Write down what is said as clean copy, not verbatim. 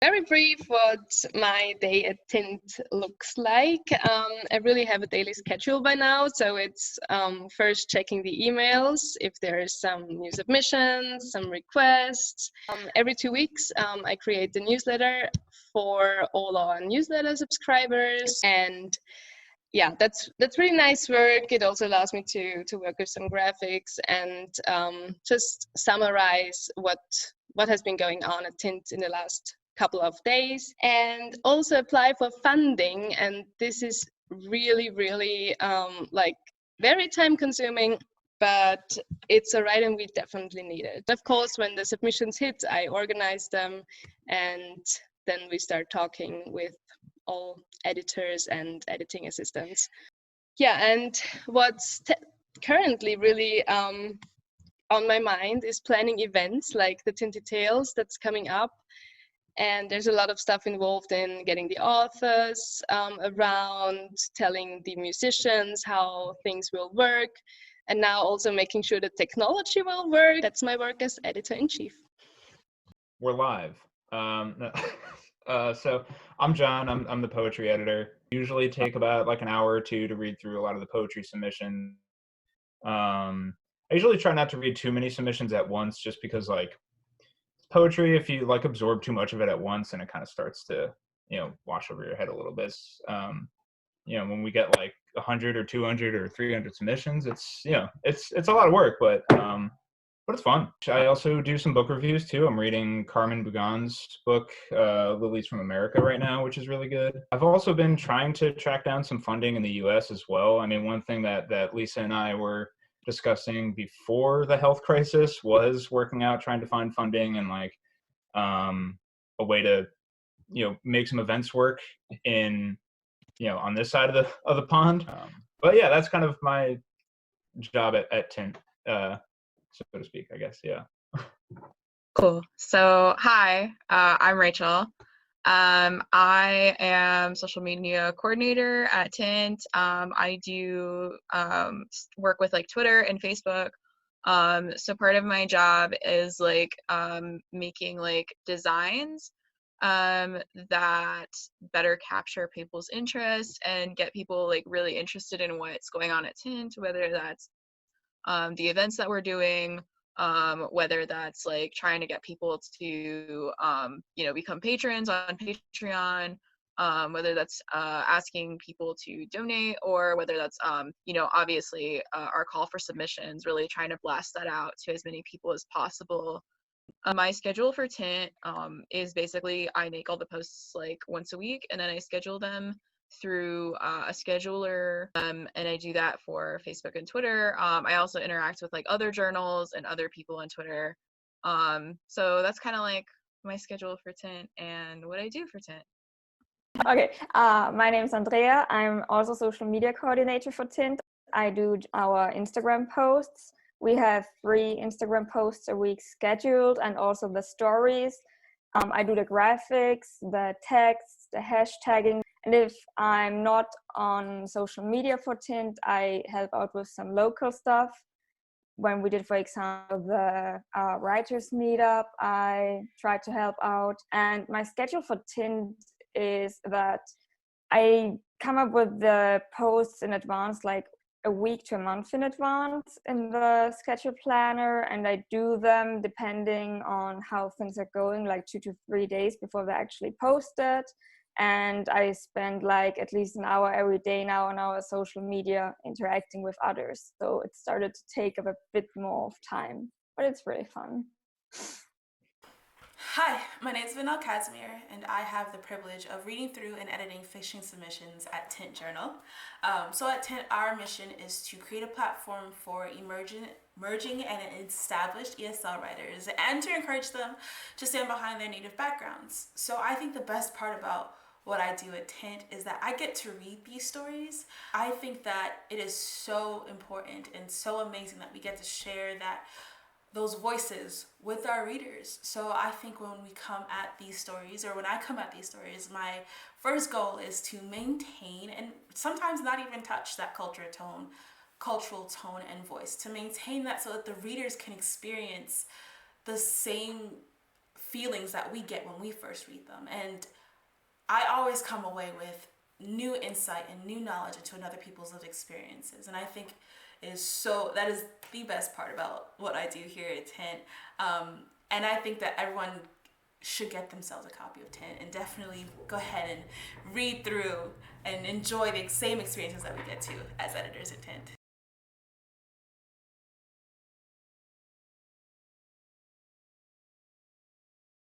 Very brief what my day at Tint looks like. I really have a daily schedule by now. So it's first checking the emails if there is some new submissions, some requests. Every 2 weeks, I create the newsletter for all our newsletter subscribers. And yeah, that's really nice work. It also allows me to work with some graphics and just summarize what has been going on at Tint in the last couple of days, and also apply for funding. And this is really like very time consuming, but it's all right, and we definitely need it. Of course, when the submissions hit, I organize them, and then we start talking with all editors and editing assistants. Yeah, and what's currently really on my mind is planning events like the Tinted Tales that's coming up. And there's a lot of stuff involved in getting the authors around, telling the musicians how things will work, and now also making sure the technology will work. That's my work as editor-in-chief. We're live. So I'm John. I'm the poetry editor. Usually take about like an hour or two to read through a lot of the poetry submissions. I usually try not to read too many submissions at once, just because like poetry, if you like absorb too much of it at once, and it kind of starts to wash over your head a little bit. When we get like 100 or 200 or 300 submissions, it's a lot of work, but it's fun. I also do some book reviews too. I'm reading Carmen Bugan's book, Lilies from America, right now, which is really good. I've also been trying to track down some funding in the US as well. I mean, one thing that Lisa and I were discussing before the health crisis was working out, trying to find funding and like a way to make some events work in on this side of the pond. But yeah, that's kind of my job at Tint, so to speak, I guess. Yeah. Cool. So hi, I'm Rachel. I am social media coordinator at Tint. I do work with like Twitter and Facebook. So part of my job is like making like designs that better capture people's interest and get people like really interested in what's going on at Tint, whether that's the events that we're doing, whether that's like trying to get people to become patrons on Patreon, whether that's asking people to donate, or whether that's obviously our call for submissions, really trying to blast that out to as many people as possible. My schedule for Tint is basically I make all the posts like once a week, and then I schedule them through a scheduler, and I do that for Facebook and Twitter. I also interact with like other journals and other people on Twitter. So that's kind of like my schedule for Tint and what I do for Tint. Okay, my name is Andrea. I'm also social media coordinator for Tint. I do our Instagram posts. We have 3 Instagram posts a week scheduled, and also the stories. I do the graphics, the text, the hashtagging. And if I'm not on social media for Tint, I help out with some local stuff. When we did, for example, the writers meetup, I tried to help out. And my schedule for Tint is that I come up with the posts in advance, like a week to a month in advance in the schedule planner, and I do them depending on how things are going, like 2 to 3 days before they're actually posted. And I spend like at least an hour every day now on our social media interacting with others. So it started to take up a bit more of time, but it's really fun. Hi, my name is Vaniele, Casimir, and I have the privilege of reading through and editing fiction submissions at Tint Journal. So at Tint, our mission is to create a platform for emerging and established ESL writers, and to encourage them to stand behind their native backgrounds. So I think the best part about what I do at Tint is that I get to read these stories. I think that it is so important and so amazing that we get to share those voices with our readers. So I think when we come at these stories, or when I come at these stories, my first goal is to maintain and sometimes not even touch that cultural tone and voice, to maintain that so that the readers can experience the same feelings that we get when we first read them. And I always come away with new insight and new knowledge into another people's lived experiences. And I think that is the best part about what I do here at Tint. And I think that everyone should get themselves a copy of Tint and definitely go ahead and read through and enjoy the same experiences that we get to as editors at Tint.